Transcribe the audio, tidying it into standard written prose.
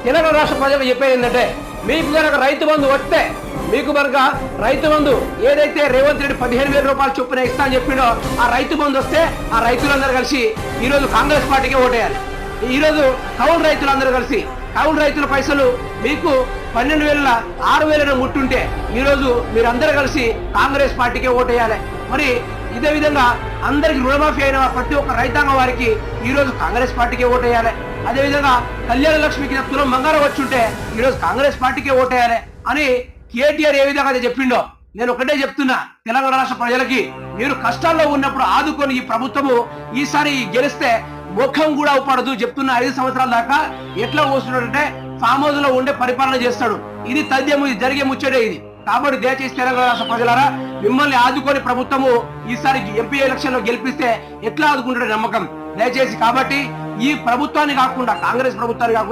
తెలంగాణ రాష్ట్ర ప్రజలకు చెప్పేది ఏంటంటే, మీకు కనుక రైతు బంధు వస్తే, మీకు కనుక రైతు బంధు ఏదైతే రేవంత్ రెడ్డి 15,000 రూపాయలు చొప్పున ఇస్తా అని చెప్పిండో, ఆ రైతు బంధు వస్తే ఆ రైతులందరూ కలిసి ఈరోజు కాంగ్రెస్ పార్టీకే ఓటేయాలి. ఈరోజు కౌలు రైతులందరూ కలిసి కౌలు రైతుల పైసలు మీకు 12,000 6,000 ముట్టుంటే ఈరోజు మీరందరూ కలిసి కాంగ్రెస్ పార్టీకే ఓటేయాలి. మరి ఇదే విధంగా అందరికి రుణమాఫీ అయిన ప్రతి ఒక్క రైతాంగం వారికి ఈరోజు కాంగ్రెస్ పార్టీకే ఓటేయాలి. అదేవిధంగా కళ్యాణ లక్ష్మికి తులం బంగారం వచ్చుంటే ఈరోజు కాంగ్రెస్ పార్టీకే ఓటేయాలి అని కేటీఆర్ ఏ విధంగా అయితే చెప్పిండో, నేను ఒకటే చెప్తున్నా తెలంగాణ రాష్ట్ర ప్రజలకి, మీరు కష్టాల్లో ఉన్నప్పుడు ఆదుకొని ఈ ప్రభుత్వము ఈసారి గెలిస్తే ముఖం కూడా ఉపడదు. చెప్తున్న 5 సంవత్సరాల దాకా ఎట్లా కూర్చున్నాడంటే ఫామ్ హౌస్ లో ఉండే పరిపాలన చేస్తాడు. ఇది తథ్యము, ఇది జరిగే ముచ్చటే ఇది. కాబట్టి దయచేసి తెలంగాణ రాష్ట్ర ప్రజలారా, మిమ్మల్ని ఆదుకొని ప్రభుత్వము ఈసారి ఎంపీ ఎలక్షన్ లో గెలిపిస్తే ఎట్లా ఆదుకుంటాడే నమ్మకం దయచేసి. కాబట్టి ఈ ప్రభుత్వాన్ని కాకుండా, కాంగ్రెస్ ప్రభుత్వాన్ని కాకుండా